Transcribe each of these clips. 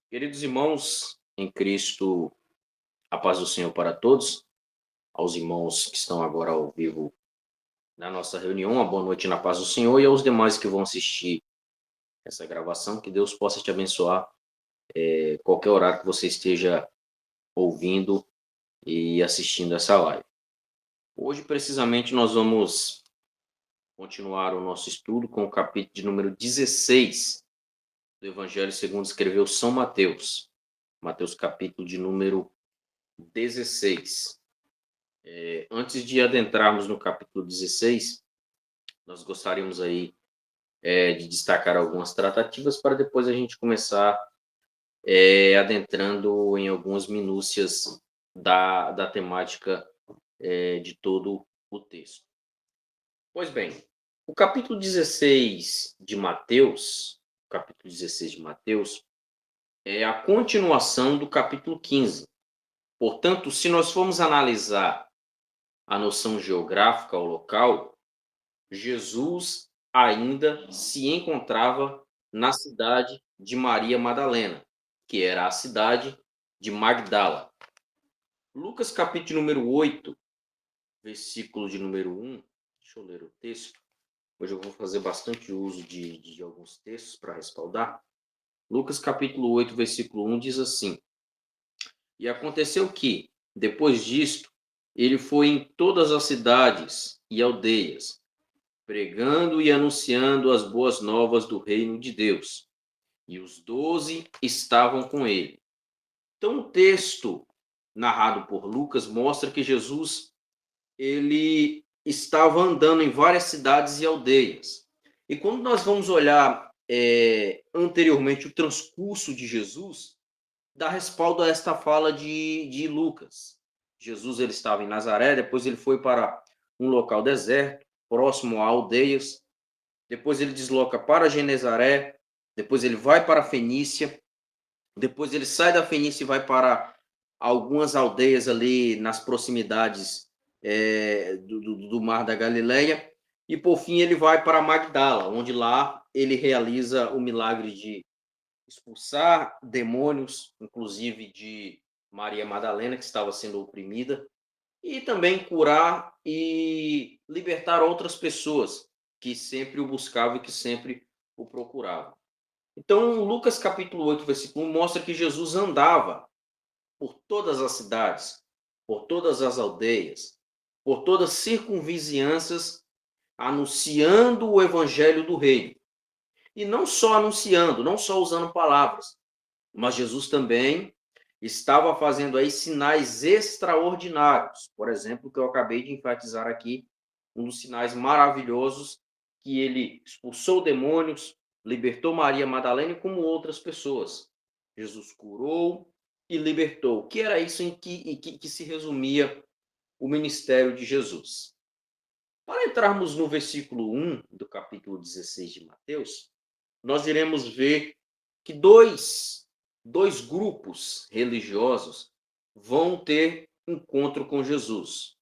Queridos irmãos, em Cristo, a paz do Senhor para todos. Aos irmãos que estão agora ao vivo na nossa reunião, uma boa noite na paz do Senhor, e aos demais que vão assistir essa gravação, que Deus possa te abençoar, qualquer horário que você esteja ouvindo e assistindo essa live. Hoje, precisamente, nós vamos continuar o nosso estudo com o capítulo de número 16 do Evangelho segundo escreveu São Mateus. Mateus, capítulo de número 16. Antes de adentrarmos no capítulo 16, nós gostaríamos aí de destacar algumas tratativas para depois a gente começar adentrando em algumas minúcias da temática de todo o texto. Pois bem, o capítulo 16 de Mateus, é a continuação do capítulo 15. Portanto, se nós formos analisar a noção geográfica ao local, Jesus ainda se encontrava na cidade de Maria Madalena, que era a cidade de Magdala. Lucas, capítulo número 8, versículo de número 1. Deixa eu ler o texto. Hoje eu vou fazer bastante uso de alguns textos para respaldar. Lucas, capítulo 8, versículo 1 diz assim: E aconteceu que, depois disto, ele foi em todas as cidades e aldeias, pregando e anunciando as boas novas do reino de Deus. E os 12 estavam com ele. Então, o texto narrado por Lucas mostra que Jesus ele estava andando em várias cidades e aldeias. E quando nós vamos olhar anteriormente o transcurso de Jesus, dá respaldo a esta fala de Lucas. Jesus ele estava em Nazaré, depois ele foi para um local deserto, próximo a aldeias, depois ele desloca para Genezaré, depois ele vai para a Fenícia, depois ele sai da Fenícia e vai para algumas aldeias ali nas proximidades do Mar da Galileia, e por fim ele vai para Magdala, onde lá ele realiza o milagre de expulsar demônios, inclusive de Maria Madalena, que estava sendo oprimida, e também curar e libertar outras pessoas que sempre o buscavam e que sempre o procuravam. Então, Lucas capítulo 8, versículo 1 mostra que Jesus andava por todas as cidades, por todas as aldeias, por todas as circunvizinhanças, anunciando o evangelho do reino. E não só anunciando, não só usando palavras, mas Jesus também estava fazendo aí sinais extraordinários. Por exemplo, que eu acabei de enfatizar aqui, um dos sinais maravilhosos que ele expulsou demônios, libertou Maria Madalena e como outras pessoas. Jesus curou e libertou. O que era isso em que se resumia o ministério de Jesus? Para entrarmos no versículo 1 do capítulo 16 de Mateus, nós iremos ver que dois grupos religiosos vão ter encontro com Jesus.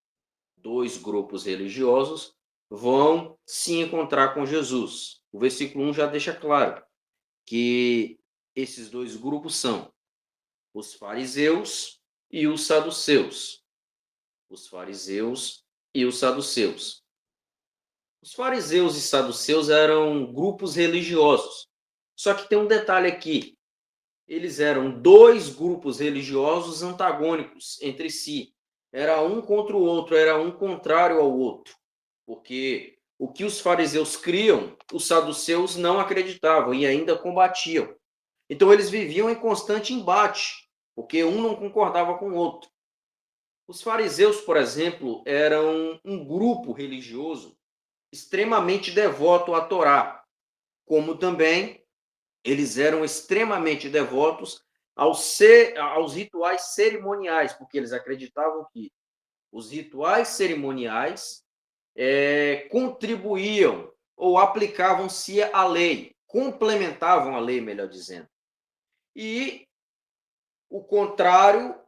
Dois grupos religiosos vão se encontrar com Jesus. O versículo 1 já deixa claro que esses dois grupos são os fariseus e os saduceus. Os fariseus e os saduceus. Os fariseus e saduceus eram grupos religiosos. Só que tem um detalhe aqui. Eles eram dois grupos religiosos antagônicos entre si. Era um contra o outro, era um contrário ao outro. Porque o que os fariseus criam, os saduceus não acreditavam e ainda combatiam. Então eles viviam em constante embate, porque um não concordava com o outro. Os fariseus, por exemplo, eram um grupo religioso extremamente devoto à Torá, como também eles eram extremamente devotos aos rituais cerimoniais, porque eles acreditavam que os rituais cerimoniais contribuíam ou aplicavam-se à lei, complementavam a lei, melhor dizendo. E o contrário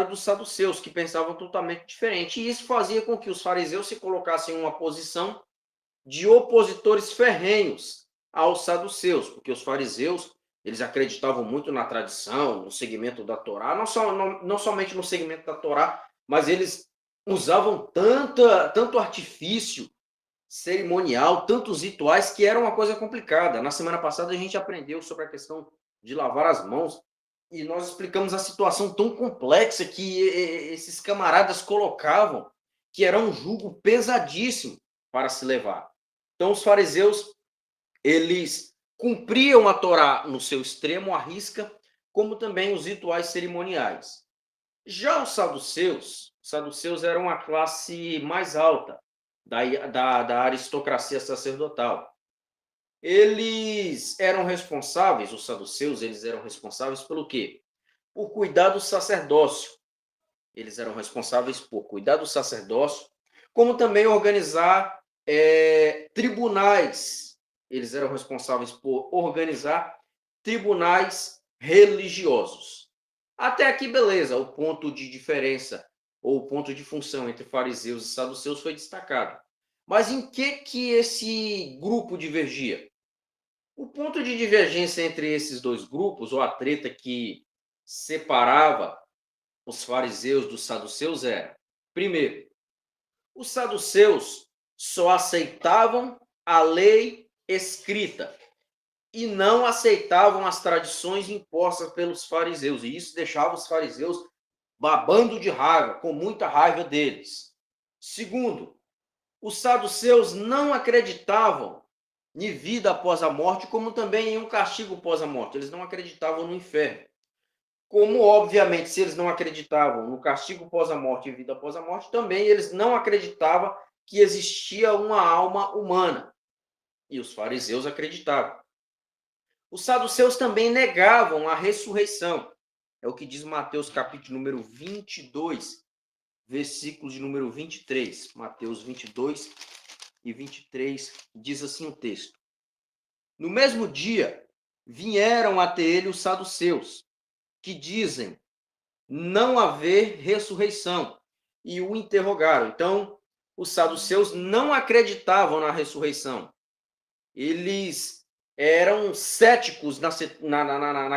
dos saduceus, que pensavam totalmente diferente. E isso fazia com que os fariseus se colocassem em uma posição de opositores ferrenhos aos saduceus, porque os fariseus Eles acreditavam muito na tradição, no segmento da Torá, não somente no segmento da Torá, mas eles usavam tanto artifício cerimonial, tantos rituais, que era uma coisa complicada. Na semana passada a gente aprendeu sobre a questão de lavar as mãos, e nós explicamos a situação tão complexa que esses camaradas colocavam, que era um jugo pesadíssimo para se levar. Então os fariseus, eles cumpriam a Torá no seu extremo, à risca, como também os rituais cerimoniais. Já os saduceus eram uma classe mais alta da aristocracia sacerdotal. Eles eram responsáveis, os saduceus, eles eram responsáveis pelo quê? Por cuidar do sacerdócio. Eles eram responsáveis por cuidar do sacerdócio, como também organizar tribunais. Eles eram responsáveis por organizar tribunais religiosos. Até aqui, beleza, o ponto de diferença ou o ponto de função entre fariseus e saduceus foi destacado. Mas em que esse grupo divergia? O ponto de divergência entre esses dois grupos, ou a treta que separava os fariseus dos saduceus era, primeiro, os saduceus só aceitavam a lei escrita e não aceitavam as tradições impostas pelos fariseus. E isso deixava os fariseus babando de raiva, com muita raiva deles. Segundo, os saduceus não acreditavam em vida após a morte, como também em um castigo após a morte. Eles não acreditavam no inferno. Como, obviamente, se eles não acreditavam no castigo após a morte e vida após a morte, também eles não acreditavam que existia uma alma humana. E os fariseus acreditavam. Os saduceus também negavam a ressurreição. É o que diz Mateus capítulo número 22, versículos de número 23. Mateus 22 e 23 diz assim o texto. No mesmo dia, vieram até ele os saduceus, que dizem não haver ressurreição, e o interrogaram. Então, os saduceus não acreditavam na ressurreição. Eles eram céticos na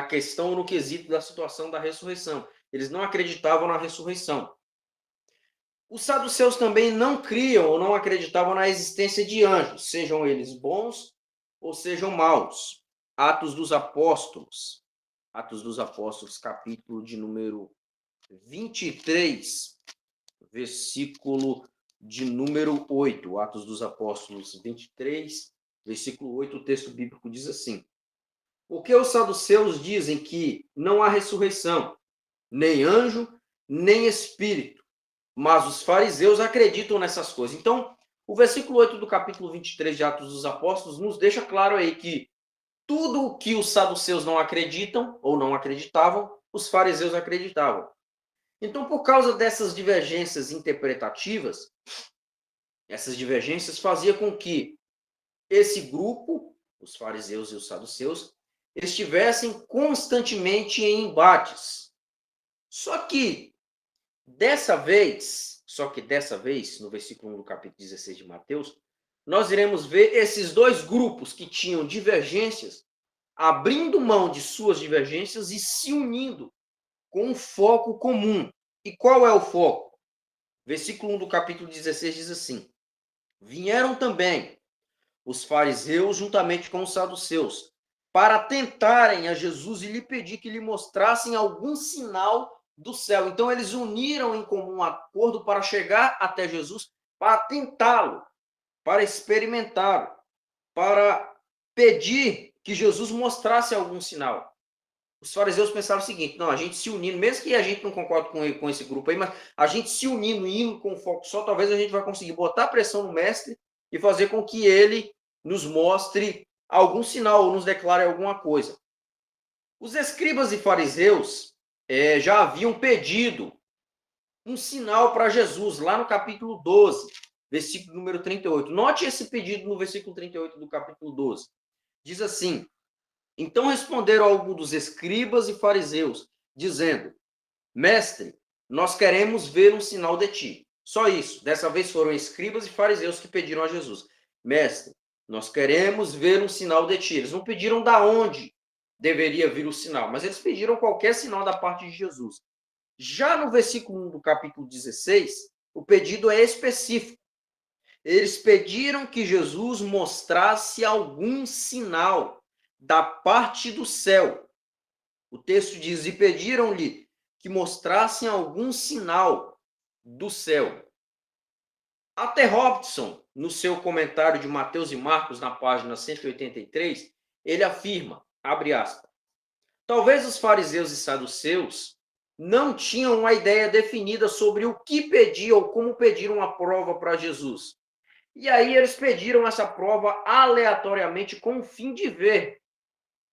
questão, no quesito da situação da ressurreição. Eles não acreditavam na ressurreição. Os saduceus também não criam ou não acreditavam na existência de anjos, sejam eles bons ou sejam maus. Atos dos Apóstolos, capítulo de número 23, versículo de número 8. Atos dos Apóstolos 23, versículo 8, o texto bíblico diz assim: porque os saduceus dizem que não há ressurreição, nem anjo, nem espírito, mas os fariseus acreditam nessas coisas. Então, o versículo 8 do capítulo 23 de Atos dos Apóstolos nos deixa claro aí que tudo o que os saduceus não acreditam ou não acreditavam, os fariseus acreditavam. Então, por causa dessas divergências interpretativas, essas divergências faziam com que esse grupo, os fariseus e os saduceus, estivessem constantemente em embates. Só que dessa vez, no versículo 1 do capítulo 16 de Mateus, nós iremos ver esses dois grupos que tinham divergências, abrindo mão de suas divergências e se unindo com um foco comum. E qual é o foco? Versículo 1 do capítulo 16 diz assim: vieram também os fariseus juntamente com os saduceus, para tentarem a Jesus e lhe pedir que lhe mostrassem algum sinal do céu. Então eles uniram em comum acordo para chegar até Jesus, para tentá-lo, para experimentá-lo, para pedir que Jesus mostrasse algum sinal. Os fariseus pensaram o seguinte: não, a gente se unindo, mesmo que a gente não concorde com esse grupo aí, mas a gente se unindo e indo com foco só, talvez a gente vai conseguir botar pressão no mestre e fazer com que ele nos mostre algum sinal ou nos declare alguma coisa. Os escribas e fariseus já haviam pedido um sinal para Jesus, lá no capítulo 12, versículo número 38. Note esse pedido no versículo 38 do capítulo 12. Diz assim: então responderam alguns dos escribas e fariseus, dizendo: mestre, nós queremos ver um sinal de ti. Só isso. Dessa vez foram escribas e fariseus que pediram a Jesus: mestre, nós queremos ver um sinal de ti. Eles não pediram da onde, deveria vir o sinal, mas eles pediram qualquer sinal da parte de Jesus. Já no versículo 1 do capítulo 16, o pedido é específico. Eles pediram que Jesus mostrasse algum sinal da parte do céu. O texto diz: e pediram-lhe que mostrassem algum sinal do céu. Até Robson, no seu comentário de Mateus e Marcos, na página 183, ele afirma, abre aspas, talvez os fariseus e saduceus não tinham uma ideia definida sobre o que pedir ou como pedir uma prova para Jesus. E aí eles pediram essa prova aleatoriamente com o fim de ver,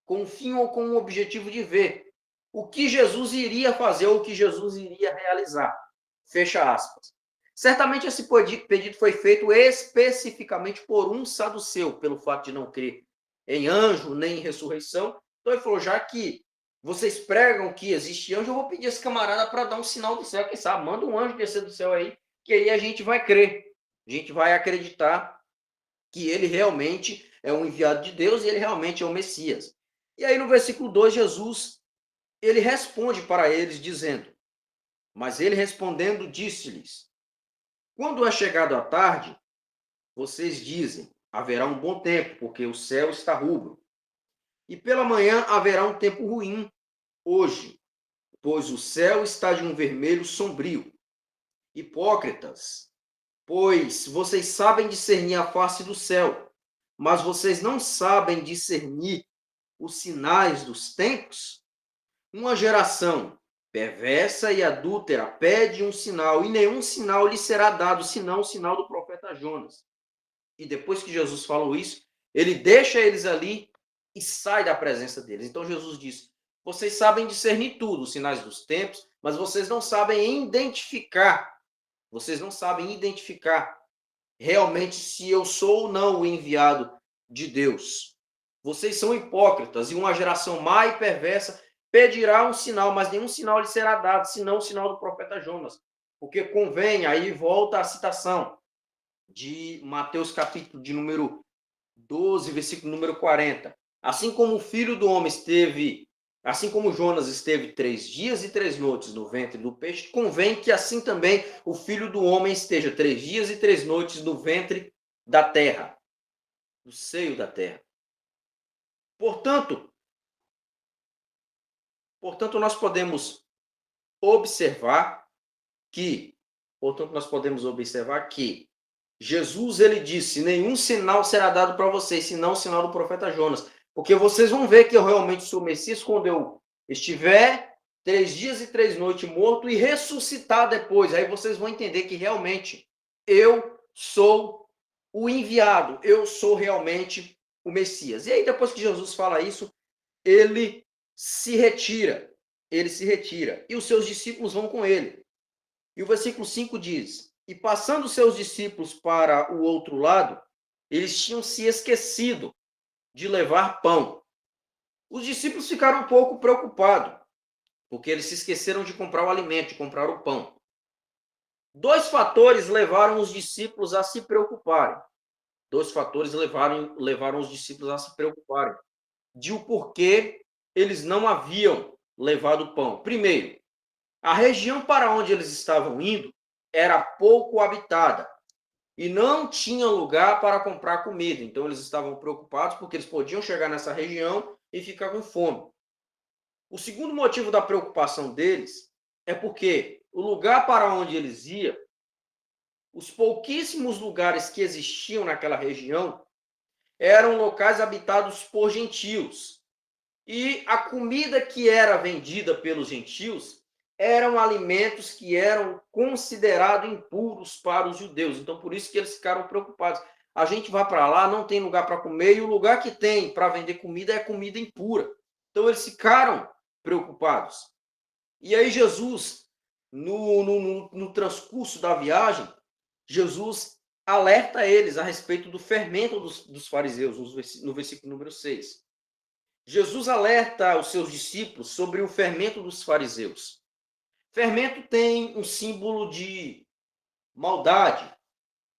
com o fim ou com o objetivo de ver o que Jesus iria fazer ou o que Jesus iria realizar. Fecha aspas. Certamente esse pedido foi feito especificamente por um saduceu, pelo fato de não crer em anjo nem em ressurreição. Então ele falou, já que vocês pregam que existe anjo, eu vou pedir a esse camarada para dar um sinal do céu, quem sabe, manda um anjo descer do céu aí, que aí a gente vai crer, a gente vai acreditar que ele realmente é um enviado de Deus e ele realmente é o Messias. E aí no versículo 2, Jesus, ele responde para eles dizendo, mas ele respondendo disse-lhes, quando é chegado a tarde, vocês dizem, haverá um bom tempo, porque o céu está rubro. E pela manhã haverá um tempo ruim, hoje, pois o céu está de um vermelho sombrio. Hipócritas, pois vocês sabem discernir a face do céu, mas vocês não sabem discernir os sinais dos tempos? Uma geração perversa e adúltera pede um sinal, e nenhum sinal lhe será dado, senão o sinal do profeta Jonas. E depois que Jesus falou isso, ele deixa eles ali e sai da presença deles. Então Jesus diz, vocês sabem discernir tudo, os sinais dos tempos, mas vocês não sabem identificar, realmente se eu sou ou não o enviado de Deus. Vocês são hipócritas, e uma geração má e perversa pedirá um sinal, mas nenhum sinal lhe será dado, senão o sinal do profeta Jonas. Porque convém, aí volta a citação de Mateus capítulo de número 12, versículo número 40. Assim como o filho do homem esteve, assim como Jonas esteve 3 dias e 3 noites no ventre do peixe, convém que assim também o filho do homem esteja 3 dias e 3 noites no ventre da terra, no seio da terra. Portanto, nós podemos observar que, Jesus, ele disse, nenhum sinal será dado para vocês, senão o sinal do profeta Jonas. Porque vocês vão ver que eu realmente sou o Messias quando eu estiver 3 dias e 3 noites morto e ressuscitar depois. Aí vocês vão entender que realmente eu sou o enviado, eu sou realmente o Messias. E aí depois que Jesus fala isso, ele se retira. E os seus discípulos vão com ele. E o versículo 5 diz, e passando seus discípulos para o outro lado, eles tinham se esquecido de levar pão. Os discípulos ficaram um pouco preocupados, porque eles se esqueceram de comprar o alimento, de comprar o pão. 2 fatores levaram os discípulos a se preocuparem. De o porquê eles não haviam levado pão. Primeiro, a região para onde eles estavam indo era pouco habitada e não tinha lugar para comprar comida. Então, eles estavam preocupados porque eles podiam chegar nessa região e ficar com fome. O segundo motivo da preocupação deles é porque o lugar para onde eles iam, os pouquíssimos lugares que existiam naquela região, eram locais habitados por gentios. E a comida que era vendida pelos gentios eram alimentos que eram considerados impuros para os judeus. Então, por isso que eles ficaram preocupados. A gente vai para lá, não tem lugar para comer, e o lugar que tem para vender comida é comida impura. Então, eles ficaram preocupados. E aí, Jesus, no transcurso da viagem, Jesus alerta eles a respeito do fermento dos fariseus, no versículo número 6. Jesus alerta os seus discípulos sobre o fermento dos fariseus. Fermento tem um símbolo de maldade,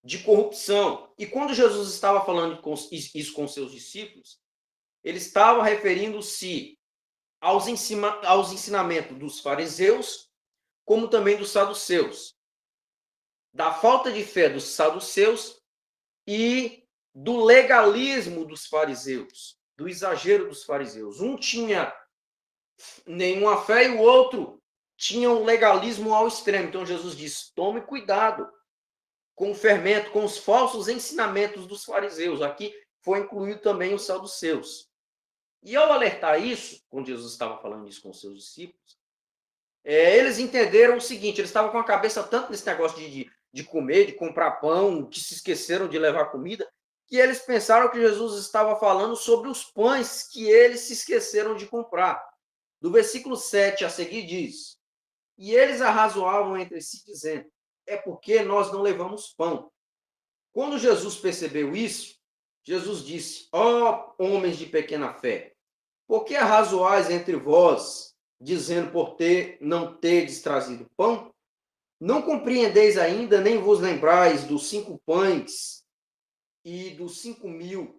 de corrupção. E quando Jesus estava falando isso com seus discípulos, ele estava referindo-se aos ensinamentos dos fariseus, como também dos saduceus. Da falta de fé dos saduceus e do legalismo dos fariseus, do exagero dos fariseus. Um tinha nenhuma fé e o outro tinha um legalismo ao extremo. Então Jesus disse: tome cuidado com o fermento, com os falsos ensinamentos dos fariseus. Aqui foi incluído também os saduceus. E ao alertar isso, quando Jesus estava falando isso com os seus discípulos, eles entenderam o seguinte: eles estavam com a cabeça tanto nesse negócio de comer, de comprar pão, que se esqueceram de levar comida, que eles pensaram que Jesus estava falando sobre os pães que eles se esqueceram de comprar. Do versículo 7 a seguir diz: e eles arrazoavam entre si, dizendo: é porque nós não levamos pão. Quando Jesus percebeu isso, Jesus disse: ó homens de pequena fé, por que arrazoais entre vós, dizendo não terdes trazido pão? Não compreendeis ainda, nem vos lembrais dos 5 pães e dos 5.000,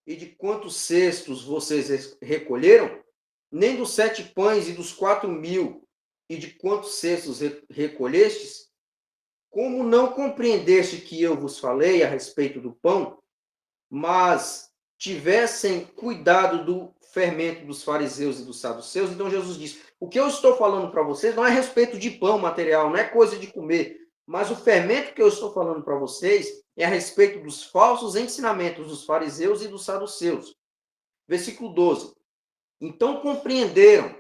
e de quantos cestos vocês recolheram? Nem dos 7 pães e dos 4.000, e de quantos cestos recolhestes? Como não compreendeste que eu vos falei a respeito do pão, mas tivessem cuidado do fermento dos fariseus e dos saduceus? Então Jesus disse: o que eu estou falando para vocês não é a respeito de pão material, não é coisa de comer, mas o fermento que eu estou falando para vocês é a respeito dos falsos ensinamentos dos fariseus e dos saduceus. Versículo 12. Então compreenderam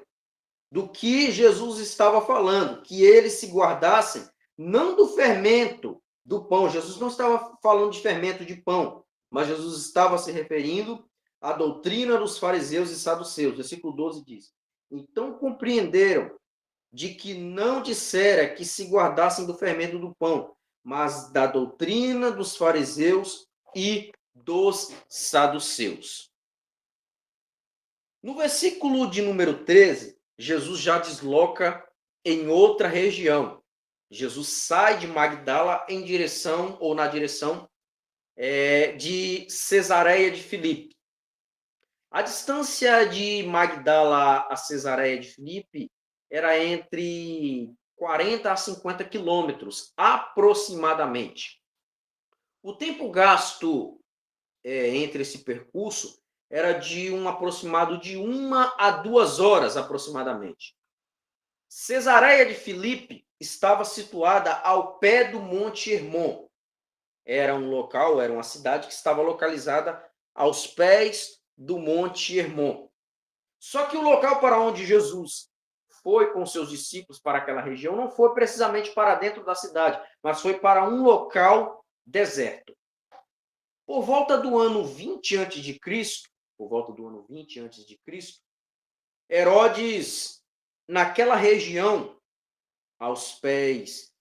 do que Jesus estava falando, que eles se guardassem não do fermento do pão. Jesus não estava falando de fermento de pão, mas Jesus estava se referindo à doutrina dos fariseus e saduceus. Versículo 12 diz: então compreenderam de que não dissera que se guardassem do fermento do pão, mas da doutrina dos fariseus e dos saduceus. No versículo de número 13, Jesus já desloca em outra região. Jesus sai de Magdala em direção, ou na direção, de Cesareia de Filipe. A distância de Magdala a Cesareia de Filipe era entre 40 a 50 quilômetros, aproximadamente. O tempo gasto entre esse percurso era de um aproximado de 1 a 2 horas, aproximadamente. Cesareia de Filipe estava situada ao pé do Monte Hermon. Era um local, era uma cidade que estava localizada aos pés do Monte Hermon. Só que o local para onde Jesus foi com seus discípulos para aquela região não foi precisamente para dentro da cidade, mas foi para um local deserto. Por volta do ano 20 a.C., Herodes, naquela região, aos pés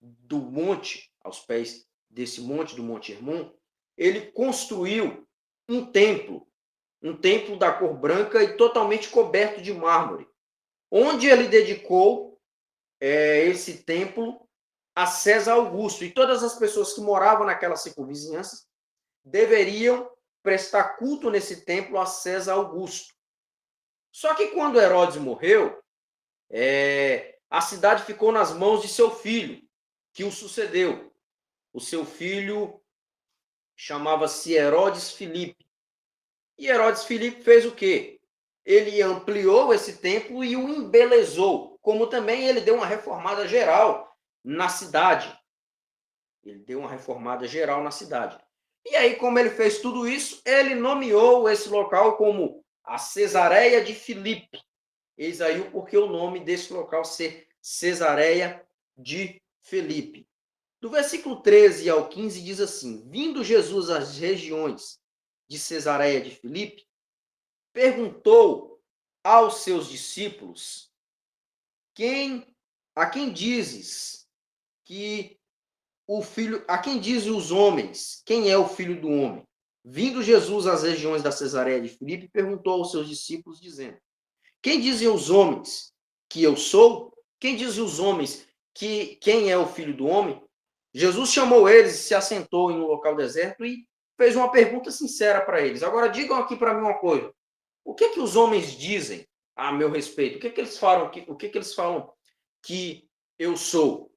do monte, aos pés desse monte, do Monte Hermon, ele construiu um templo da cor branca e totalmente coberto de mármore, onde ele dedicou esse templo a César Augusto. E todas as pessoas que moravam naquela circunvizinhança deveriam prestar culto nesse templo a César Augusto. Só que quando Herodes morreu, a cidade ficou nas mãos de seu filho, que o sucedeu. O seu filho chamava-se Herodes Filipe. E Herodes Filipe fez o quê? Ele ampliou esse templo e o embelezou, como também ele deu uma reformada geral na cidade. E aí, como ele fez tudo isso, ele nomeou esse local como a Cesareia de Filipe. Eis aí o porquê o nome desse local ser Cesareia de Filipe. Do versículo 13 ao 15 diz assim: vindo Jesus às regiões de Cesareia de Filipe, perguntou aos seus discípulos: a quem dizes que o filho, a quem dizem os homens, quem é o filho do homem? Vindo Jesus às regiões da Cesareia de Filipe, perguntou aos seus discípulos, dizendo: quem dizem os homens que eu sou? Quem dizem os homens que quem é o filho do homem? Jesus chamou eles, se assentou em um local deserto e fez uma pergunta sincera para eles. Agora digam aqui para mim uma coisa: O que que os homens dizem a meu respeito? O que que eles falam que eles falam que eu sou? O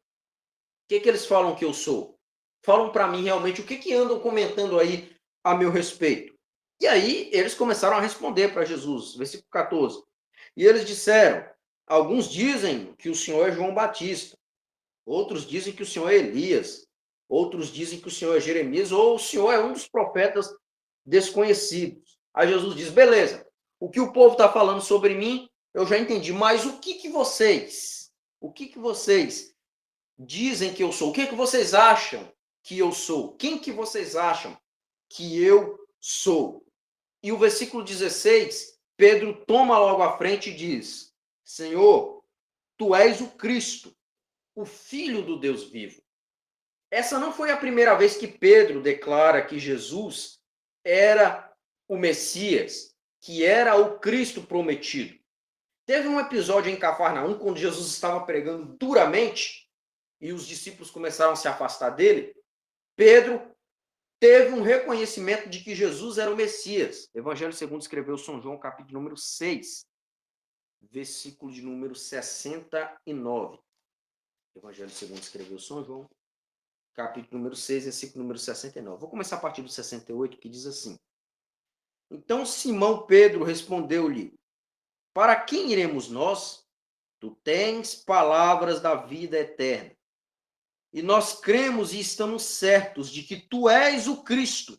que que eles falam que eu sou? Falam para mim realmente o que que andam comentando aí a meu respeito. E aí eles começaram a responder para Jesus, versículo 14. E eles disseram: alguns dizem que o Senhor é João Batista, outros dizem que o Senhor é Elias, outros dizem que o Senhor é Jeremias, ou o Senhor é um dos profetas desconhecidos. Aí Jesus diz: beleza, o que o povo está falando sobre mim, eu já entendi, mas o que vocês dizem que eu sou? O que vocês acham que eu sou? Quem que vocês acham que eu sou? E o versículo 16, Pedro toma logo à frente e diz: Senhor, tu és o Cristo, o Filho do Deus vivo. Essa não foi a primeira vez que Pedro declara que Jesus era o Messias, que era o Cristo prometido. Teve um episódio em Cafarnaum, quando Jesus estava pregando duramente e os discípulos começaram a se afastar dele. Pedro teve um reconhecimento de que Jesus era o Messias. Evangelho segundo escreveu São João, capítulo número 6, versículo de número 69. Evangelho segundo escreveu São João, capítulo número 6, versículo número 69. Vou começar a partir do 68, que diz assim: Então Simão Pedro respondeu-lhe: Para quem iremos nós? Tu tens palavras da vida eterna. E nós cremos e estamos certos de que tu és o Cristo,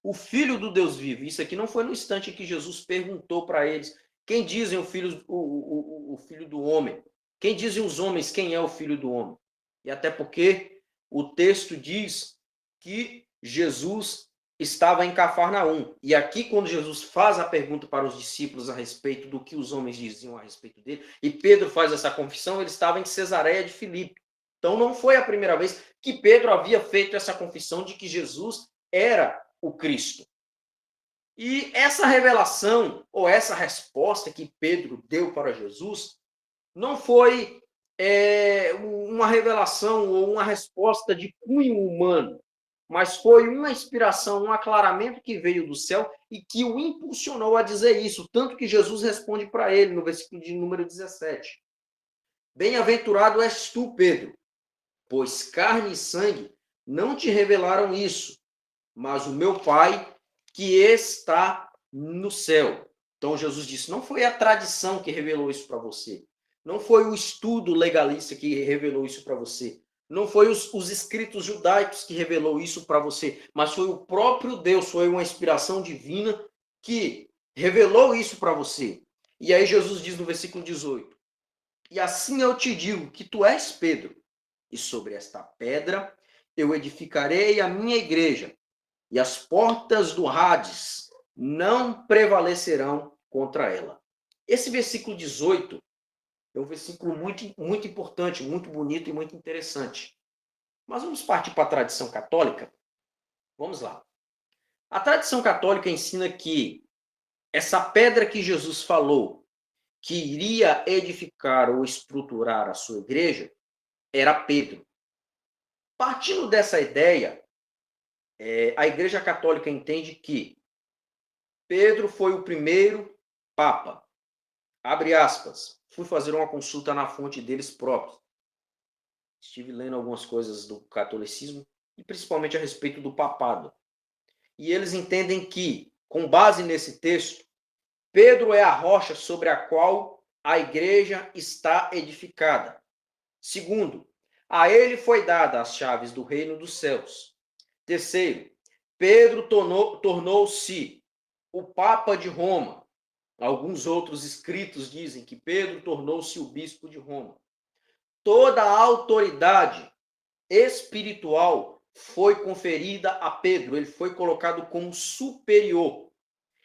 o Filho do Deus vivo. Isso aqui não foi no instante em que Jesus perguntou para eles: quem dizem o filho do homem? Quem dizem os homens quem é o Filho do homem? E até porque o texto diz que Jesus estava em Cafarnaum. E aqui, quando Jesus faz a pergunta para os discípulos a respeito do que os homens diziam a respeito dele, e Pedro faz essa confissão, ele estava em Cesareia de Filipe. Então não foi a primeira vez que Pedro havia feito essa confissão de que Jesus era o Cristo. E essa revelação, ou essa resposta que Pedro deu para Jesus, não foi uma revelação ou uma resposta de cunho humano, mas foi uma inspiração, um aclaramento que veio do céu e que o impulsionou a dizer isso, tanto que Jesus responde para ele no versículo de número 17. Bem-aventurado és tu, Pedro, pois carne e sangue não te revelaram isso, mas o meu Pai que está no céu. Então Jesus disse: não foi a tradição que revelou isso para você, não foi o estudo legalista que revelou isso para você, não foi os escritos judaicos que revelou isso para você, mas foi o próprio Deus, foi uma inspiração divina que revelou isso para você. E aí Jesus diz no versículo 18: e assim eu te digo que tu és Pedro, e sobre esta pedra eu edificarei a minha igreja, e as portas do Hades não prevalecerão contra ela. Esse versículo 18 é um versículo muito importante, muito bonito e muito interessante. Mas vamos partir para a tradição católica? Vamos lá. A tradição católica ensina que essa pedra que Jesus falou, que iria edificar ou estruturar a sua igreja, era Pedro. Partindo dessa ideia, a Igreja Católica entende que Pedro foi o primeiro papa. Abre aspas. Fui fazer uma consulta na fonte deles próprios. Estive lendo algumas coisas do catolicismo, e principalmente a respeito do papado. E eles entendem que, com base nesse texto, Pedro é a rocha sobre a qual a igreja está edificada. Segundo, a ele foi dada as chaves do reino dos céus. Terceiro, Pedro tornou-se o Papa de Roma. Alguns outros escritos dizem que Pedro tornou-se o bispo de Roma. Toda a autoridade espiritual foi conferida a Pedro, ele foi colocado como superior.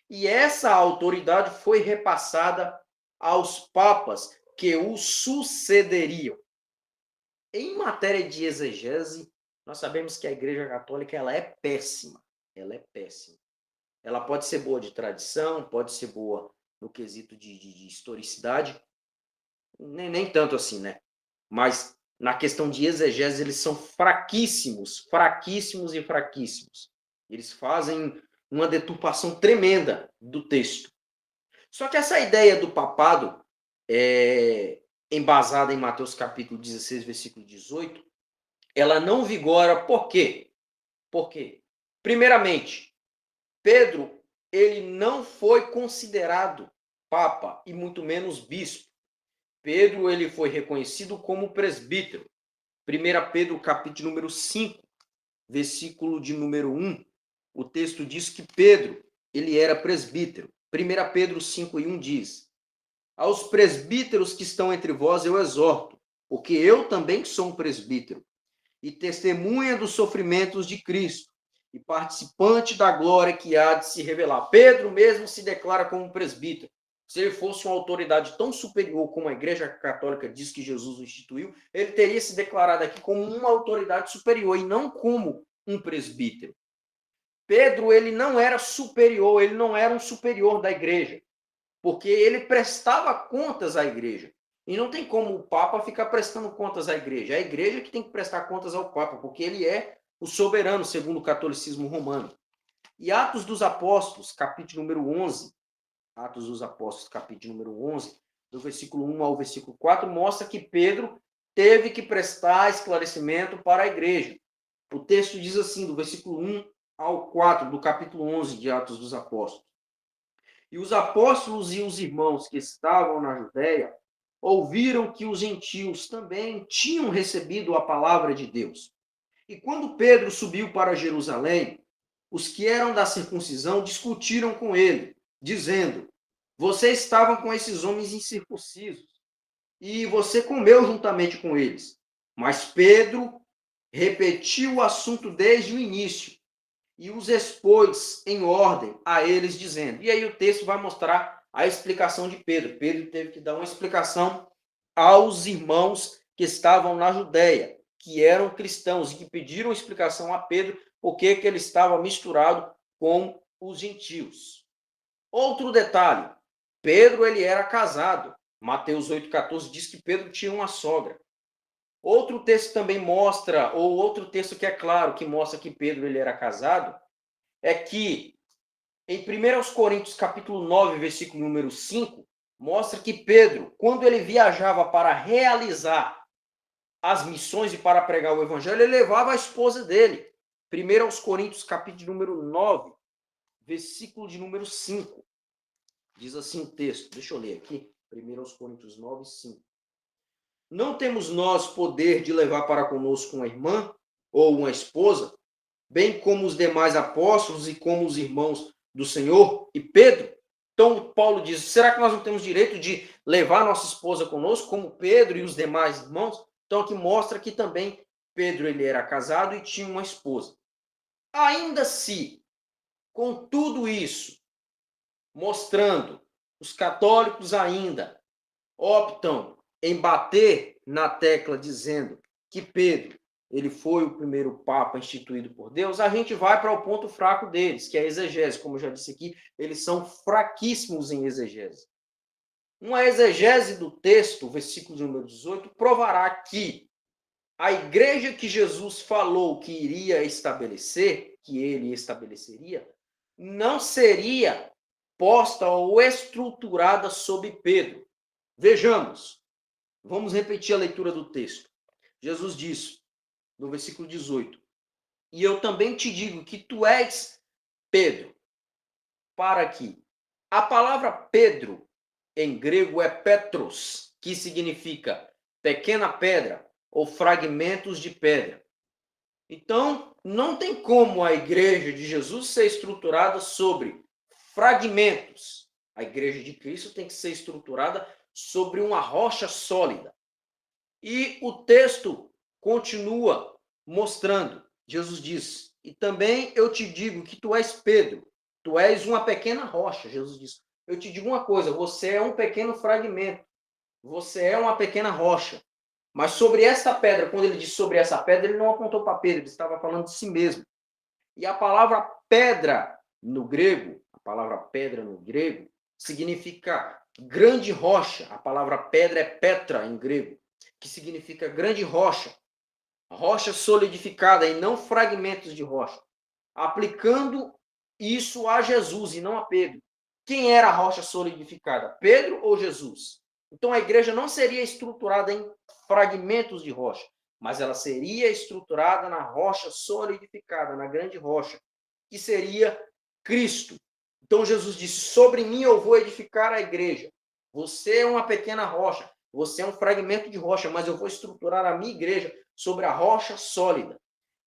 E essa autoridade foi repassada aos papas que o sucederiam. Em matéria de exegese, nós sabemos que a Igreja Católica ela é péssima. Ela é péssima. Ela pode ser boa de tradição, pode ser boa no quesito de historicidade, nem tanto assim, né? Mas na questão de exegese, eles são fraquíssimos, fraquíssimos e fraquíssimos. Eles fazem uma deturpação tremenda do texto. Só que essa ideia do papado, embasada em Mateus capítulo 16, versículo 18, ela não vigora. Por quê? Por quê? Primeiramente, Pedro, ele não foi considerado papa e muito menos bispo. Pedro, ele foi reconhecido como presbítero. 1 Pedro capítulo número 5, versículo de número 1, o texto diz que Pedro, ele era presbítero. 1 Pedro 5:1 diz: aos presbíteros que estão entre vós eu exorto, porque eu também sou um presbítero, e testemunha dos sofrimentos de Cristo, e participante da glória que há de se revelar. Pedro mesmo se declara como um presbítero. Se ele fosse uma autoridade tão superior como a Igreja Católica diz que Jesus o instituiu, ele teria se declarado aqui como uma autoridade superior e não como um presbítero. Pedro, ele não era superior, ele não era um superior da igreja, porque ele prestava contas à igreja. E não tem como o Papa ficar prestando contas à igreja. É a igreja que tem que prestar contas ao Papa, porque ele é o soberano, segundo o catolicismo romano. E Atos dos Apóstolos, capítulo número 11, Atos dos Apóstolos, capítulo número 11, do versículo 1 ao versículo 4, mostra que Pedro teve que prestar esclarecimento para a igreja. O texto diz assim, do versículo 1 ao 4, do capítulo 11 de Atos dos Apóstolos. E os apóstolos e os irmãos que estavam na Judéia ouviram que os gentios também tinham recebido a palavra de Deus. E quando Pedro subiu para Jerusalém, os que eram da circuncisão discutiram com ele, dizendo: vocês estavam com esses homens incircuncisos, e você comeu juntamente com eles. Mas Pedro repetiu o assunto desde o início e os expôs em ordem a eles, dizendo. E aí o texto vai mostrar a explicação de Pedro. Pedro teve que dar uma explicação aos irmãos que estavam na Judéia, que eram cristãos, e que pediram explicação a Pedro porque ele estava misturado com os gentios. Outro detalhe, Pedro ele era casado. Mateus 8,14 diz que Pedro tinha uma sogra. Outro texto também mostra, ou outro texto que é claro, que mostra que Pedro ele era casado, é que em 1 Coríntios capítulo 9, versículo número 5, mostra que Pedro, quando ele viajava para realizar as missões e para pregar o evangelho, ele levava a esposa dele. 1 Coríntios capítulo número 9, versículo de número 5. Diz assim o texto, deixa eu ler aqui, 1 Coríntios 9, 5. Não temos nós poder de levar para conosco uma irmã ou uma esposa, bem como os demais apóstolos e como os irmãos do Senhor e Pedro? Então, Paulo diz, será que nós não temos direito de levar nossa esposa conosco, como Pedro e os demais irmãos? Então, aqui mostra que também Pedro ele era casado e tinha uma esposa. Ainda se, com tudo isso, mostrando, os católicos ainda optam em bater na tecla dizendo que Pedro ele foi o primeiro papa instituído por Deus, a gente vai para o ponto fraco deles, que é a exegese. Como eu já disse aqui, eles são fraquíssimos em exegese. Uma exegese do texto, versículo número 18, provará que a igreja que Jesus falou que iria estabelecer, que ele estabeleceria, não seria posta ou estruturada sob Pedro. Vejamos, vamos repetir a leitura do texto. Jesus disse, no versículo 18, e eu também te digo que tu és Pedro, para que a palavra Pedro em grego é Petros, que significa pequena pedra ou fragmentos de pedra. Então, não tem como a igreja de Jesus ser estruturada sobre fragmentos. A igreja de Cristo tem que ser estruturada sobre uma rocha sólida. E o texto continua mostrando. Jesus diz, e também eu te digo que tu és Pedro, tu és uma pequena rocha. Jesus diz, eu te digo uma coisa, você é um pequeno fragmento, você é uma pequena rocha. Mas sobre essa pedra, quando ele diz sobre essa pedra, ele não apontou para Pedro, ele estava falando de si mesmo. E a palavra pedra no grego, significa grande rocha. A palavra pedra é petra em grego, que significa grande rocha. Rocha solidificada e não fragmentos de rocha. Aplicando isso a Jesus e não a Pedro. Quem era a rocha solidificada? Pedro ou Jesus? Então a igreja não seria estruturada em fragmentos de rocha, mas ela seria estruturada na rocha solidificada, na grande rocha, que seria Cristo. Então Jesus disse: sobre mim eu vou edificar a igreja. Você é uma pequena rocha, você é um fragmento de rocha, mas eu vou estruturar a minha igreja sobre a rocha sólida.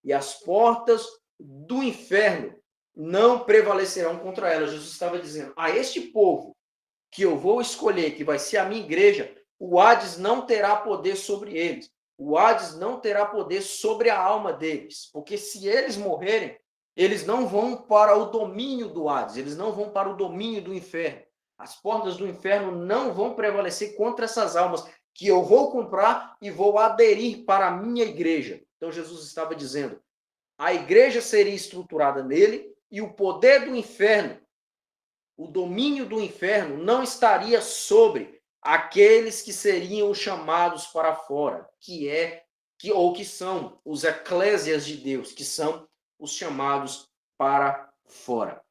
E as portas do inferno não prevalecerão contra ela. Jesus estava dizendo: a este povo que eu vou escolher, que vai ser a minha igreja, o Hades não terá poder sobre eles. O Hades não terá poder sobre a alma deles. Porque se eles morrerem, eles não vão para o domínio do Hades, eles não vão para o domínio do inferno. As portas do inferno não vão prevalecer contra essas almas que eu vou comprar e vou aderir para a minha igreja. Então Jesus estava dizendo: a igreja seria estruturada nele e o poder do inferno, o domínio do inferno não estaria sobre aqueles que seriam chamados para fora, que são os eclésias de Deus, que são os chamados para fora.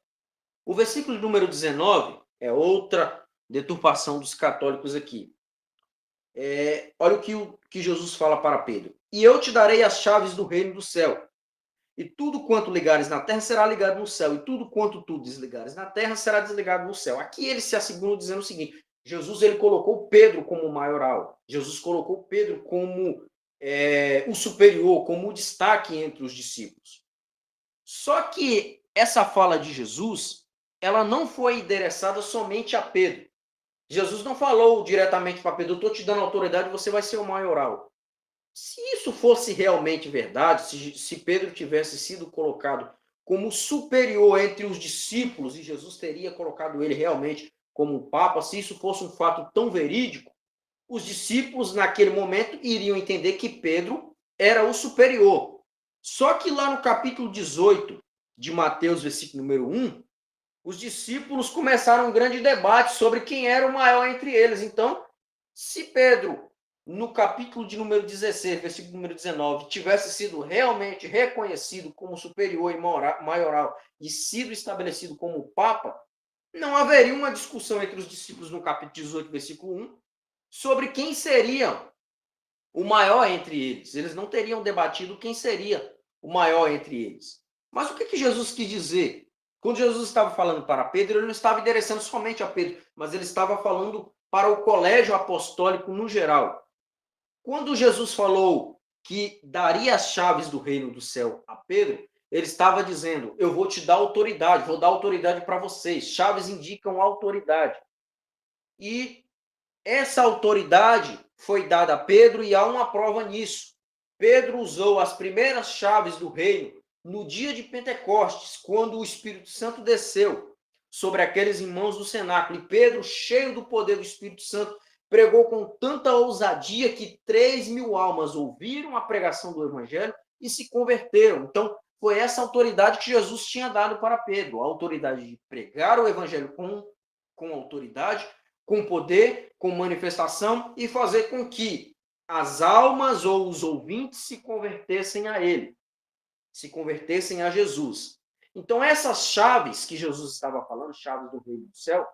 O versículo número 19 é outra deturpação dos católicos aqui. Olha o que Jesus fala para Pedro: e eu te darei as chaves do reino do céu. E tudo quanto ligares na terra será ligado no céu, e tudo quanto tu desligares na terra será desligado no céu. Aqui ele se assegura dizendo o seguinte: Jesus ele colocou Pedro como maioral, Jesus colocou Pedro como o superior, como o destaque entre os discípulos. Só que essa fala de Jesus, ela não foi endereçada somente a Pedro. Jesus não falou diretamente para Pedro: eu estou te dando autoridade, você vai ser o maioral. Se isso fosse realmente verdade, se Pedro tivesse sido colocado como superior entre os discípulos e Jesus teria colocado ele realmente como um papa, se isso fosse um fato tão verídico, os discípulos naquele momento iriam entender que Pedro era o superior. Só que lá no capítulo 18 de Mateus, versículo número 1, os discípulos começaram um grande debate sobre quem era o maior entre eles. Então, se Pedro, no capítulo de número 16, versículo número 19, tivesse sido realmente reconhecido como superior e maioral e sido estabelecido como papa, não haveria uma discussão entre os discípulos no capítulo 18, versículo 1, sobre quem seria o maior entre eles. Eles não teriam debatido quem seria o maior entre eles. Mas o que Jesus quis dizer? Quando Jesus estava falando para Pedro, ele não estava endereçando somente a Pedro, mas ele estava falando para o colégio apostólico no geral. Quando Jesus falou que daria as chaves do reino do céu a Pedro, ele estava dizendo: eu vou te dar autoridade, vou dar autoridade para vocês. Chaves indicam autoridade. E essa autoridade foi dada a Pedro e há uma prova nisso. Pedro usou as primeiras chaves do reino no dia de Pentecostes, quando o Espírito Santo desceu sobre aqueles irmãos do cenáculo. E Pedro, cheio do poder do Espírito Santo, pregou com tanta ousadia que 3.000 almas ouviram a pregação do Evangelho e se converteram. Então, foi essa autoridade que Jesus tinha dado para Pedro, a autoridade de pregar o Evangelho com autoridade, com poder, com manifestação e fazer com que as almas ou os ouvintes se convertessem a ele, se convertessem a Jesus. Então, essas chaves que Jesus estava falando, chaves do reino do céu,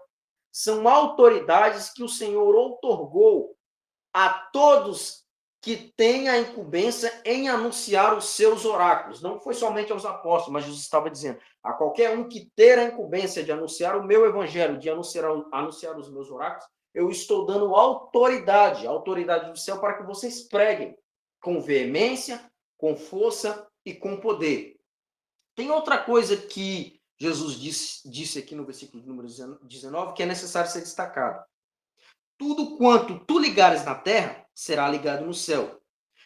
são autoridades que o Senhor outorgou a todos que têm a incumbência em anunciar os seus oráculos. Não foi somente aos apóstolos, mas Jesus estava dizendo: a qualquer um que ter a incumbência de anunciar o meu evangelho, de anunciar os meus oráculos, eu estou dando autoridade do céu para que vocês preguem com veemência, com força e com poder. Tem outra coisa que Jesus disse aqui no versículo número 19 que é necessário ser destacado. Tudo quanto tu ligares na terra, será ligado no céu.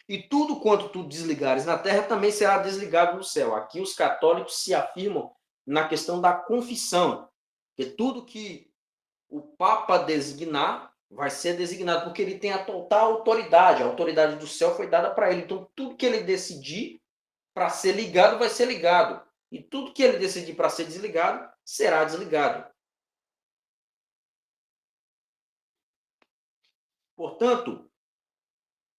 E tudo quanto tu desligares na terra, também será desligado no céu. Aqui os católicos se afirmam na questão da confissão. Que tudo que o Papa designar, vai ser designado, porque ele tem a total autoridade. A autoridade do céu foi dada para ele. Então, tudo que ele decidir para ser ligado, vai ser ligado. E tudo que ele decidir para ser desligado, será desligado. Portanto,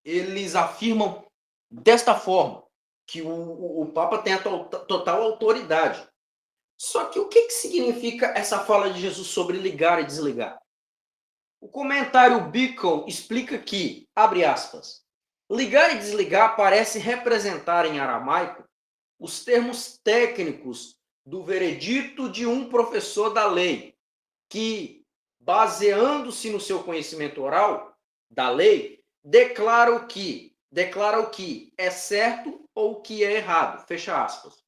eles afirmam desta forma, que o Papa tem a total autoridade. Só que o que significa essa fala de Jesus sobre ligar e desligar? O comentário Beacon explica que, abre aspas, ligar e desligar parece representar em aramaico os termos técnicos do veredito de um professor da lei, que, baseando-se no seu conhecimento oral da lei, declara o que é certo ou o que é errado. Fecha aspas.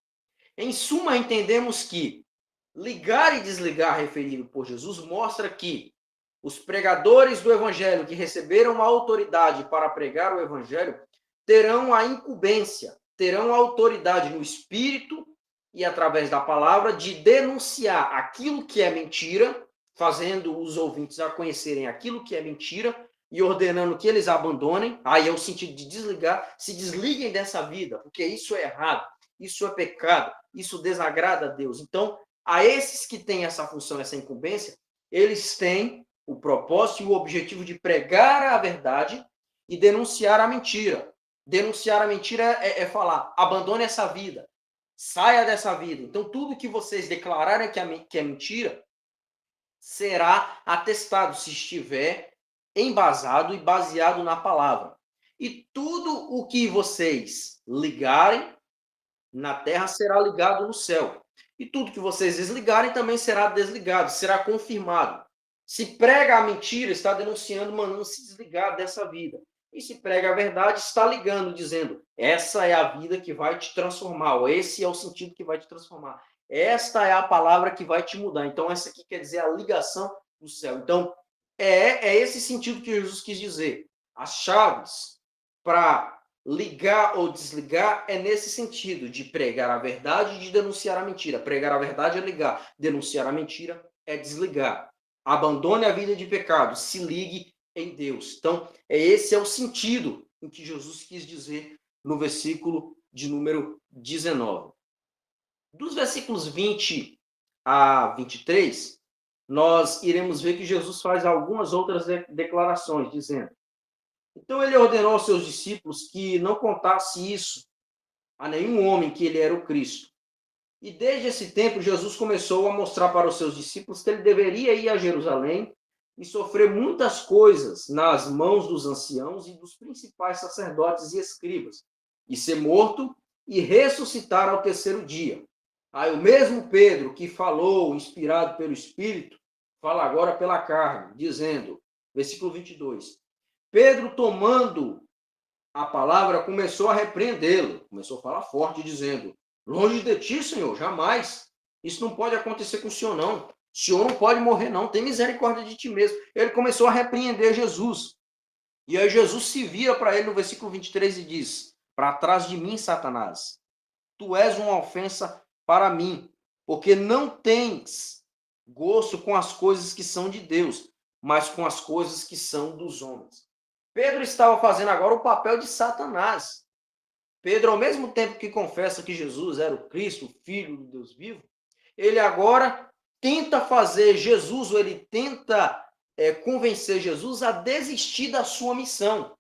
Em suma, entendemos que ligar e desligar, referido por Jesus, mostra que os pregadores do evangelho que receberam a autoridade para pregar o evangelho terão a incumbência, terão a autoridade no espírito e através da palavra de denunciar aquilo que é mentira, fazendo os ouvintes a conhecerem aquilo que é mentira e ordenando que eles abandonem. Aí é o sentido de desligar, se desliguem dessa vida, porque isso é errado, isso é pecado, isso desagrada a Deus. Então, a esses que têm essa função, essa incumbência, eles têm o propósito e o objetivo de pregar a verdade e denunciar a mentira. Denunciar a mentira é falar, abandone essa vida, saia dessa vida. Então, tudo que vocês declararem que é mentira, será atestado, se estiver embasado e baseado na palavra. E tudo o que vocês ligarem na terra será ligado no céu. E tudo que vocês desligarem também será desligado, será confirmado. Se prega a mentira, está denunciando, mandando se desligar dessa vida. E se prega a verdade, está ligando, dizendo, essa é a vida que vai te transformar, ou esse é o sentido que vai te transformar. Esta é a palavra que vai te mudar. Então, essa aqui quer dizer a ligação do céu. Então, é esse sentido que Jesus quis dizer. As chaves para ligar ou desligar é nesse sentido, de pregar a verdade e de denunciar a mentira. Pregar a verdade é ligar, denunciar a mentira é desligar. Abandone a vida de pecado, se ligue em Deus. Então, esse é o sentido em que Jesus quis dizer no versículo de número 19. Dos versículos 20 a 23, nós iremos ver que Jesus faz algumas outras declarações, dizendo: então ele ordenou aos seus discípulos que não contasse isso a nenhum homem que ele era o Cristo. E desde esse tempo Jesus começou a mostrar para os seus discípulos que ele deveria ir a Jerusalém e sofrer muitas coisas nas mãos dos anciãos e dos principais sacerdotes e escribas, e ser morto e ressuscitar ao terceiro dia. Aí o mesmo Pedro que falou, inspirado pelo Espírito, fala agora pela carne, dizendo, versículo 22, Pedro, tomando a palavra, começou a repreendê-lo, começou a falar forte, dizendo, longe de ti, Senhor, jamais. Isso não pode acontecer com o Senhor, não. O Senhor não pode morrer, não. Tem misericórdia de ti mesmo. Ele começou a repreender Jesus. E aí Jesus se vira para ele no versículo 23 e diz, para trás de mim, Satanás, tu és uma ofensa para mim, porque não tens gosto com as coisas que são de Deus, mas com as coisas que são dos homens. Pedro estava fazendo agora o papel de Satanás. Pedro, ao mesmo tempo que confessa que Jesus era o Cristo, o Filho do Deus vivo, ele agora tenta fazer Jesus, ou ele tenta convencer Jesus a desistir da sua missão.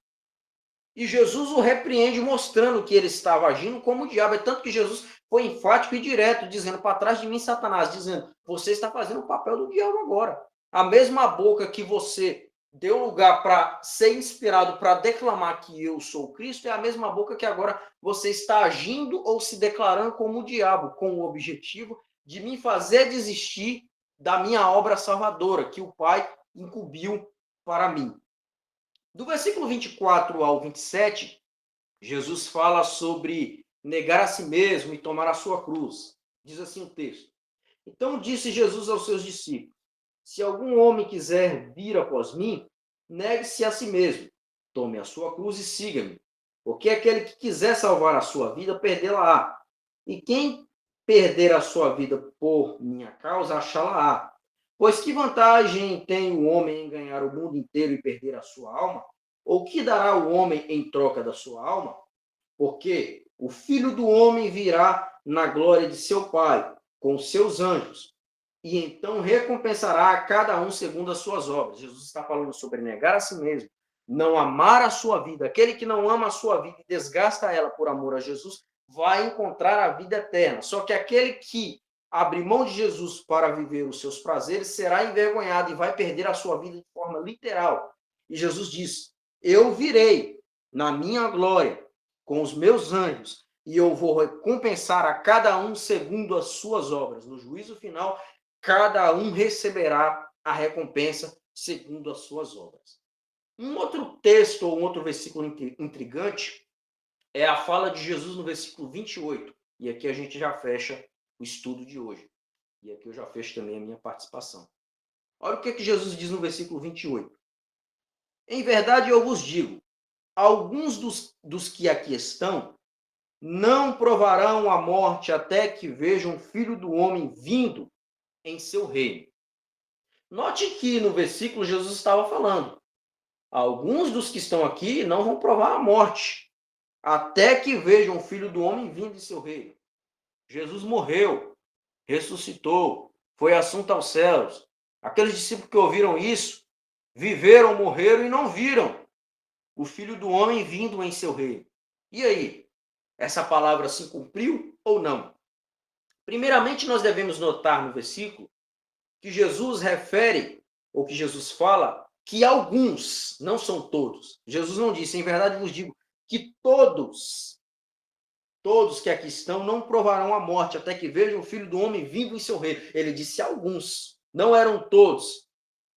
E Jesus o repreende, mostrando que ele estava agindo como o diabo. É tanto que Jesus foi enfático e direto, dizendo, para trás de mim, Satanás, dizendo, você está fazendo o papel do diabo agora. A mesma boca que você deu lugar para ser inspirado para declamar que eu sou Cristo, é a mesma boca que agora você está agindo ou se declarando como o diabo, com o objetivo de me fazer desistir da minha obra salvadora, que o Pai incumbiu para mim. Do versículo 24 ao 27, Jesus fala sobre negar a si mesmo e tomar a sua cruz. Diz assim o texto. Então disse Jesus aos seus discípulos, se algum homem quiser vir após mim, negue-se a si mesmo, tome a sua cruz e siga-me. Porque aquele que quiser salvar a sua vida, perdê-la-á. E quem perder a sua vida por minha causa, achá-la-á. Pois que vantagem tem o homem em ganhar o mundo inteiro e perder a sua alma? Ou que dará o homem em troca da sua alma? Porque o Filho do Homem virá na glória de seu Pai, com seus anjos, e então recompensará a cada um segundo as suas obras. Jesus está falando sobre negar a si mesmo, não amar a sua vida. Aquele que não ama a sua vida e desgasta ela por amor a Jesus, vai encontrar a vida eterna. Só que aquele que abrir mão de Jesus para viver os seus prazeres, será envergonhado e vai perder a sua vida de forma literal. E Jesus diz: eu virei na minha glória com os meus anjos e eu vou recompensar a cada um segundo as suas obras. No juízo final, cada um receberá a recompensa segundo as suas obras. Um outro texto ou um outro versículo intrigante é a fala de Jesus no versículo 28. E aqui a gente já fecha o estudo de hoje. E aqui eu já fecho também a minha participação. Olha o que Jesus diz no versículo 28. Em verdade eu vos digo, alguns dos que aqui estão não provarão a morte até que vejam o Filho do Homem vindo em seu reino. Note que no versículo Jesus estava falando, alguns dos que estão aqui não vão provar a morte, até que vejam o Filho do Homem vindo em seu reino. Jesus morreu, ressuscitou, foi assunto aos céus. Aqueles discípulos que ouviram isso, viveram, morreram e não viram o Filho do Homem vindo em seu reino. E aí? Essa palavra se cumpriu ou não? Primeiramente, nós devemos notar no versículo que Jesus refere, ou que Jesus fala, que alguns, não são todos. Jesus não disse, em verdade vos digo, que todos que aqui estão não provarão a morte, até que vejam o Filho do Homem vindo em seu reino. Ele disse alguns, não eram todos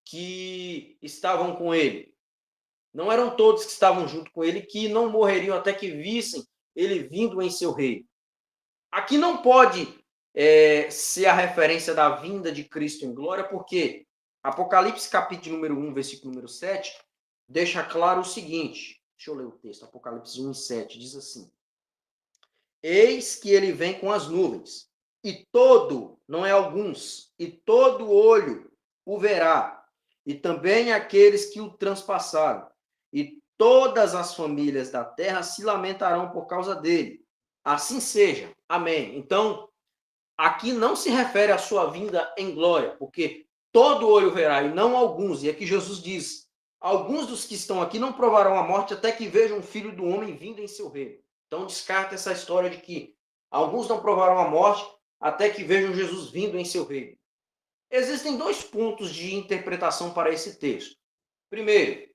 que estavam com ele. Não eram todos que estavam junto com ele que não morreriam até que vissem ele vindo em seu reino. Aqui não pode ser a referência da vinda de Cristo em glória, porque Apocalipse capítulo número 1, versículo número 7, deixa claro o seguinte. Deixa eu ler o texto. Apocalipse 1, 7, diz assim. Eis que ele vem com as nuvens, e todo, não é alguns, e todo olho o verá, e também aqueles que o transpassaram, e todas as famílias da terra se lamentarão por causa dele. Assim seja. Amém. Então, aqui não se refere à sua vinda em glória, porque todo olho verá, e não alguns. E aqui Jesus diz, alguns dos que estão aqui não provarão a morte até que vejam o Filho do Homem vindo em seu reino. Então, descarta essa história de que alguns não provarão a morte até que vejam Jesus vindo em seu reino. Existem dois pontos de interpretação para esse texto. Primeiro,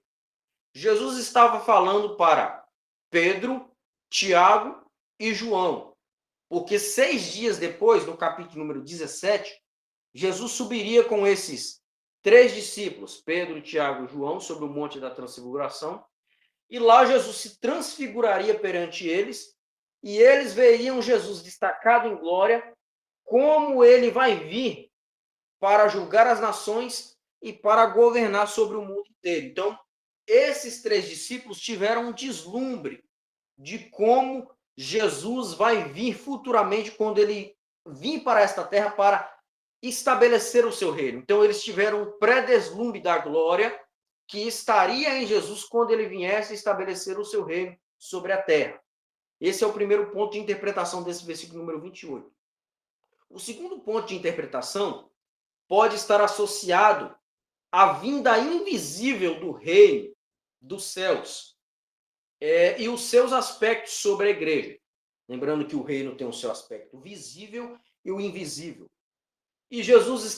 Jesus estava falando para Pedro, Tiago e João, porque 6 dias depois, no capítulo número 17, Jesus subiria com esses 3 discípulos, Pedro, Tiago e João, sobre o Monte da Transfiguração, e lá Jesus se transfiguraria perante eles, e eles veriam Jesus destacado em glória, como ele vai vir para julgar as nações e para governar sobre o mundo inteiro. Então, esses 3 discípulos tiveram um deslumbre de como Jesus vai vir futuramente quando ele vir para esta terra para estabelecer o seu reino. Então, eles tiveram um pré-deslumbre da glória que estaria em Jesus quando ele viesse estabelecer o seu reino sobre a terra. Esse é o primeiro ponto de interpretação desse versículo número 28. O segundo ponto de interpretação pode estar associado à vinda invisível do reino dos céus e os seus aspectos sobre a igreja. Lembrando que o reino tem o seu aspecto visível e o invisível. E Jesus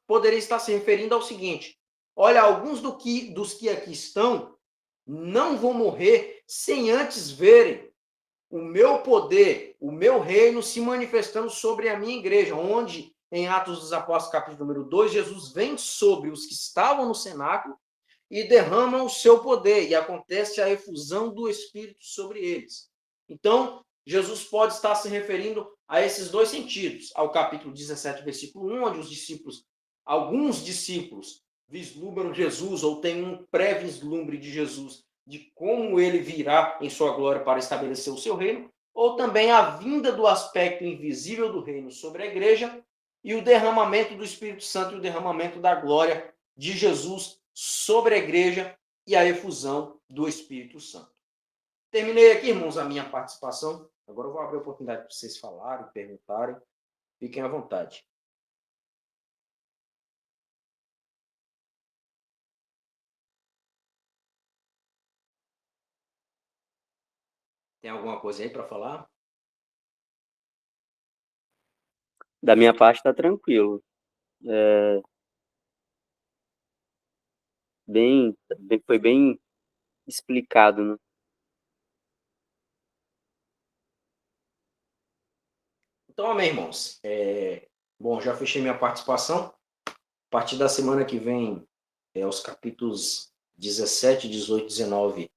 poderia estar se referindo ao seguinte: olha, alguns dos que aqui estão não vão morrer sem antes verem o meu poder, o meu reino se manifestando sobre a minha igreja, onde, em Atos dos Apóstolos, capítulo número 2, Jesus vem sobre os que estavam no cenáculo e derrama o seu poder, e acontece a efusão do Espírito sobre eles. Então, Jesus pode estar se referindo a esses dois sentidos, ao capítulo 17, versículo 1, onde alguns discípulos vislumbram Jesus, ou têm um pré-vislumbre de Jesus, de como ele virá em sua glória para estabelecer o seu reino, ou também a vinda do aspecto invisível do reino sobre a igreja, e o derramamento do Espírito Santo e o derramamento da glória de Jesus sobre a igreja e a efusão do Espírito Santo. Terminei aqui, irmãos, a minha participação. Agora eu vou abrir a oportunidade para vocês falarem, perguntarem. Fiquem à vontade. Tem alguma coisa aí para falar? Da minha parte está tranquilo. Foi bem explicado, né? Então, amém, irmãos. Bom, já fechei minha participação. A partir da semana que vem, os capítulos 17, 18, 19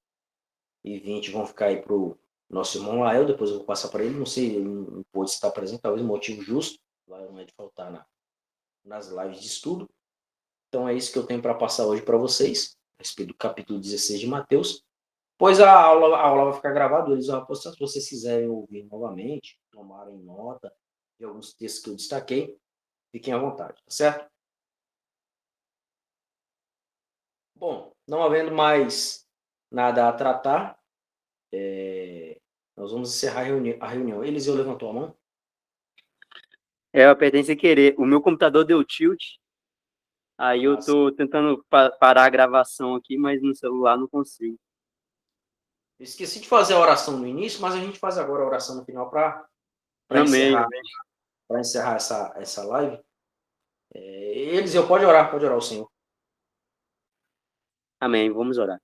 e 20 vão ficar aí para o nosso irmão Lael. Depois eu vou passar para ele. Não sei, ele não pôde estar presente, talvez motivo justo. Lael não é de faltar nas lives de estudo. Então é isso que eu tenho para passar hoje para vocês, a respeito do capítulo 16 de Mateus. Pois a aula vai ficar gravada, eles vão postar. Se vocês quiserem ouvir novamente, tomarem nota de alguns textos que eu destaquei, fiquem à vontade, tá certo? Bom, não havendo mais nada a tratar, nós vamos encerrar a reunião. Eliseu levantou a mão? Eu apertei sem querer. O meu computador deu tilt. Aí eu tô tentando parar a gravação aqui, mas no celular não consigo. Eu esqueci de fazer a oração no início, mas a gente faz agora a oração no final para Amém, encerrar, amém. essa live. Eliseu, pode orar o Senhor. Amém, vamos orar.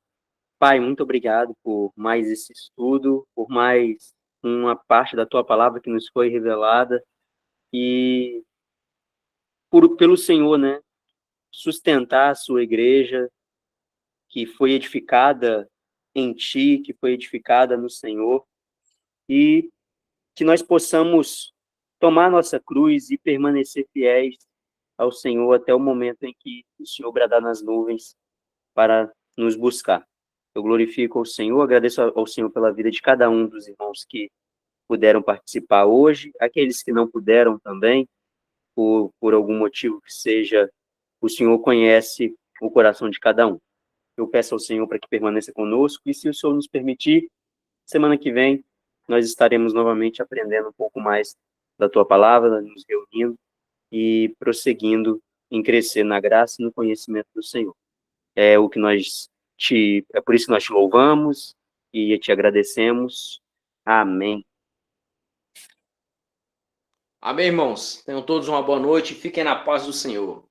Pai, muito obrigado por mais esse estudo, por mais uma parte da tua palavra que nos foi revelada e pelo Senhor, né, sustentar a sua igreja que foi edificada em ti, que foi edificada no Senhor, e que nós possamos tomar nossa cruz e permanecer fiéis ao Senhor até o momento em que o Senhor bradar nas nuvens para nos buscar. Eu glorifico ao Senhor, agradeço ao Senhor pela vida de cada um dos irmãos que puderam participar hoje, aqueles que não puderam também, por algum motivo que seja, o Senhor conhece o coração de cada um. Eu peço ao Senhor para que permaneça conosco e, se o Senhor nos permitir, semana que vem nós estaremos novamente aprendendo um pouco mais da tua palavra, nos reunindo e prosseguindo em crescer na graça e no conhecimento do Senhor. É por isso que nós te louvamos e te agradecemos. Amém. Amém, irmãos. Tenham todos uma boa noite e fiquem na paz do Senhor.